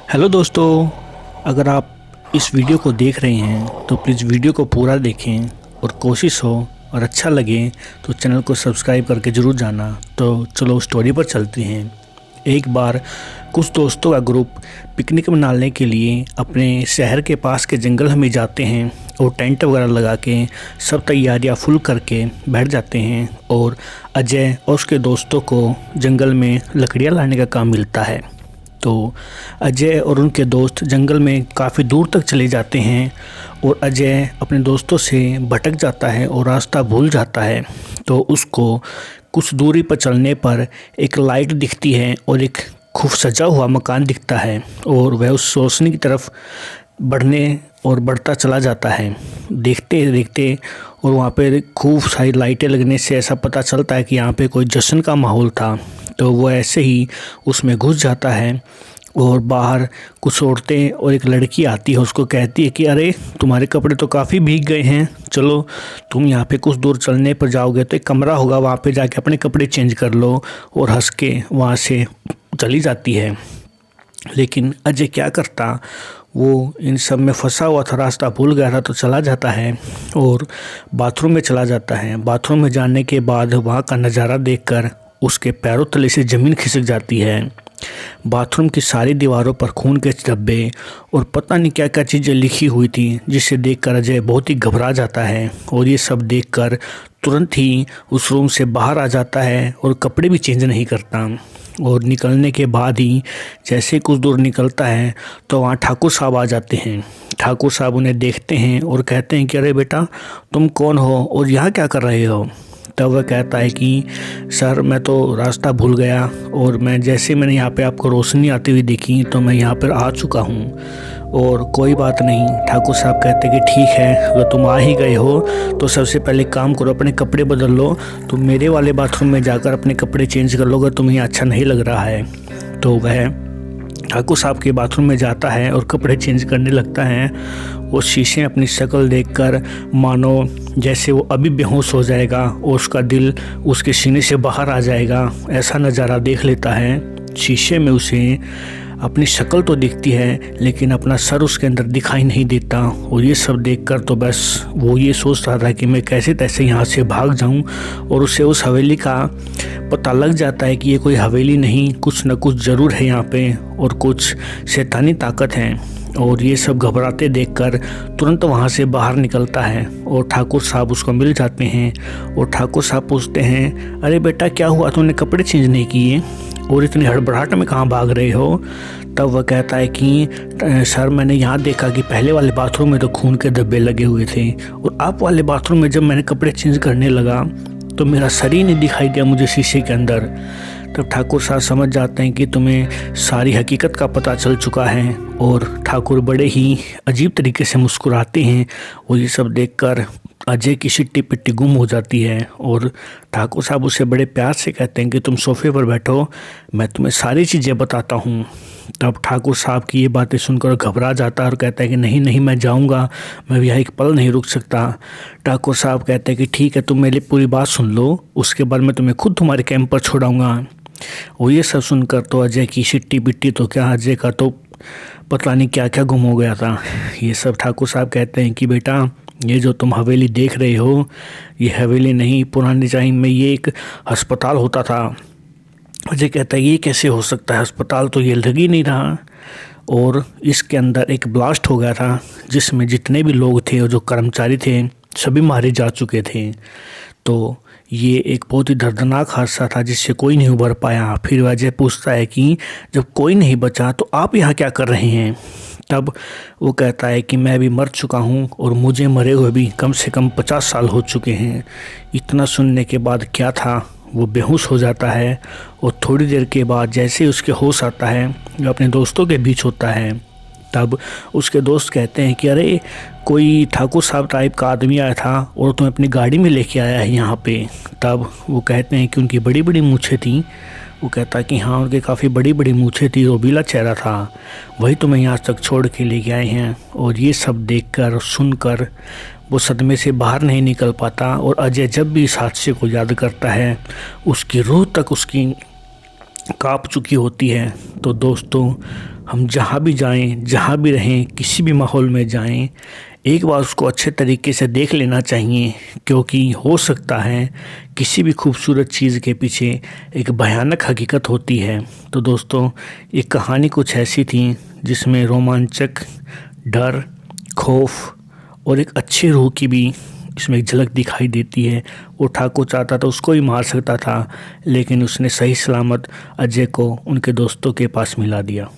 Hello दोस्तों, अगर आप इस वीडियो को देख रहे हैं तो प्लीज़ वीडियो को पूरा देखें और कोशिश हो और अच्छा लगे तो चैनल को सब्सक्राइब करके ज़रूर जाना। तो चलो स्टोरी पर चलते हैं। एक बार कुछ दोस्तों का ग्रुप पिकनिक मनाने के लिए अपने शहर के पास के जंगल में जाते हैं और टेंट वगैरह लगा के सब तैयारियां फुल करके बैठ जाते हैं। और अजय और उसके दोस्तों को जंगल में लकड़ियां लाने का काम मिलता है। तो अजय और उनके दोस्त जंगल में काफ़ी दूर तक चले जाते हैं और अजय अपने दोस्तों से भटक जाता है और रास्ता भूल जाता है। तो उसको कुछ दूरी पर चलने पर एक लाइट दिखती है और एक खूब सजा हुआ मकान दिखता है और वह उस रोशनी की तरफ बढ़ता चला जाता है। देखते देखते और वहाँ पे खूब सारी लाइटें लगने से ऐसा पता चलता है कि यहाँ पे कोई जश्न का माहौल था। तो वो ऐसे ही उसमें घुस जाता है और बाहर कुछ औरतें और एक लड़की आती है, उसको कहती है कि अरे तुम्हारे कपड़े तो काफ़ी भीग गए हैं, चलो तुम यहाँ पे कुछ दूर चलने पर जाओगे तो एक कमरा होगा, वहाँ पे जाके अपने कपड़े चेंज कर लो। और हंस के वहाँ से चली जाती है। लेकिन अजय क्या करता, वो इन सब में फंसा हुआ था, रास्ता भूल गया था, तो चला जाता है और बाथरूम में चला जाता है। बाथरूम में जाने के बाद वहाँ का नज़ारा देखकर उसके पैरों तले से ज़मीन खिसक जाती है। बाथरूम की सारी दीवारों पर खून के धब्बे और पता नहीं क्या क्या चीज़ें लिखी हुई थी, जिसे देखकर अजय बहुत ही घबरा जाता है और ये सब देखकर तुरंत ही उस रूम से बाहर आ जाता है और कपड़े भी चेंज नहीं करता। और निकलने के बाद ही जैसे कुछ दूर निकलता है तो वहाँ ठाकुर साहब आ जाते हैं। ठाकुर साहब उन्हें देखते हैं और कहते हैं कि अरे बेटा, तुम कौन हो और यहाँ क्या कर रहे हो। तब वह कहता है कि सर, मैं तो रास्ता भूल गया और मैंने यहाँ पे आपको रोशनी आती हुई देखी तो मैं यहाँ पर आ चुका हूँ और कोई बात नहीं। ठाकुर साहब कहते हैं कि ठीक है, अगर तुम आ ही गए हो तो सबसे पहले काम करो, अपने कपड़े बदल लो। तुम मेरे वाले बाथरूम में जाकर अपने कपड़े चेंज कर लो, अगर तुम्हें अच्छा नहीं लग रहा है। तो वह ठाकुर साहब के बाथरूम में जाता है और कपड़े चेंज करने लगता है। वो शीशे में अपनी शक्ल देखकर मानो जैसे वो अभी बेहोश हो जाएगा और उसका दिल उसके सीने से बाहर आ जाएगा, ऐसा नज़ारा देख लेता है। शीशे में उसे अपनी शक्ल तो दिखती है लेकिन अपना सर उसके अंदर दिखाई नहीं देता। और ये सब देखकर तो बस वो ये सोच रहा था कि मैं कैसे तैसे यहाँ से भाग जाऊँ। और उसे उस हवेली का पता लग जाता है कि ये कोई हवेली नहीं, कुछ न कुछ ज़रूर है यहाँ पे और कुछ शैतानी ताकत है। और ये सब घबराते देखकर तुरंत वहाँ से बाहर निकलता है और ठाकुर साहब उसको मिल जाते हैं। और ठाकुर साहब पूछते हैं, अरे बेटा क्या हुआ, तुमने कपड़े चेंज नहीं किए और इतनी हड़बड़ाहट में कहाँ भाग रहे हो। तब वह कहता है कि सर, मैंने यहाँ देखा कि पहले वाले बाथरूम में तो खून के धब्बे लगे हुए थे और आप वाले बाथरूम में जब मैंने कपड़े चेंज करने लगा तो मेरा सर ही नहीं दिखाई दिया मुझे शीशे के अंदर। तब ठाकुर साहब समझ जाते हैं कि तुम्हें सारी हकीकत का पता चल चुका है। और ठाकुर बड़े ही अजीब तरीके से मुस्कुराते हैं और ये सब देखकर अजय की सिट्टी पिट्टी गुम हो जाती है। और ठाकुर साहब उसे बड़े प्यार से कहते हैं कि तुम सोफे पर बैठो, मैं तुम्हें सारी चीज़ें बताता हूँ। तब ठाकुर साहब की ये बातें सुनकर घबरा जाता है और कहता है कि नहीं नहीं, मैं जाऊँगा, मैं यहाँ एक पल नहीं रुक सकता। ठाकुर साहब कहते हैं कि ठीक है, तुम मेरी पूरी बात सुन लो, उसके बाद मैं तुम्हें खुद तुम्हारे कैंप पर छोड़ाऊँगा। और ये सब सुनकर तो अजय की सिट्टी बिट्टी तो क्या, अजय का तो पता नहीं क्या क्या गुम हो गया था। ये सब ठाकुर साहब कहते हैं कि बेटा, ये जो तुम हवेली देख रहे हो ये हवेली नहीं, पुराने टाइम में ये एक अस्पताल होता था। अजय कहता है ये कैसे हो सकता है, अस्पताल तो ये लग ही नहीं रहा। और इसके अंदर एक ब्लास्ट हो गया था जिसमें जितने भी लोग थे और जो कर्मचारी थे सभी मारे जा चुके थे। तो ये एक बहुत ही दर्दनाक हादसा था जिससे कोई नहीं उभर पाया। फिर अजय पूछता है कि जब कोई नहीं बचा तो आप यहाँ क्या कर रहे हैं। तब वो कहता है कि मैं भी मर चुका हूँ और मुझे मरे हुए भी कम से कम 50 साल हो चुके हैं। इतना सुनने के बाद क्या था, वो बेहोश हो जाता है और थोड़ी देर के बाद जैसे ही उसके होश आता है वो अपने दोस्तों के बीच होता है। तब उसके दोस्त कहते हैं कि अरे, कोई ठाकुर साहब टाइप का आदमी आया था और तुम्हें अपनी गाड़ी में लेके आया है यहाँ पे। तब वो कहते हैं कि उनकी बड़ी बड़ी मूँछें थी। वो कहता है कि हाँ, उनके काफ़ी बड़ी बड़ी मूँछें थी, रोबीला चेहरा था, वही तुम्हें यहाँ तक छोड़ के लेके आए हैं। और ये सब देखकर और सुनकर वो सदमे से बाहर नहीं निकल पाता। और अजय जब भी इस हादसे को याद करता है उसकी रूह तक उसकी काँप चुकी होती है। तो दोस्तों, हम जहाँ भी जाएं, जहाँ भी रहें, किसी भी माहौल में जाएं, एक बार उसको अच्छे तरीके से देख लेना चाहिए, क्योंकि हो सकता है किसी भी खूबसूरत चीज़ के पीछे एक भयानक हकीकत होती है। तो दोस्तों, ये कहानी कुछ ऐसी थी जिसमें रोमांचक, डर, खौफ और एक अच्छी रूह की भी इसमें एक झलक दिखाई देती है। वो ठाकुर चाहता था उसको ही मार सकता था, लेकिन उसने सही सलामत अजय को उनके दोस्तों के पास मिला दिया।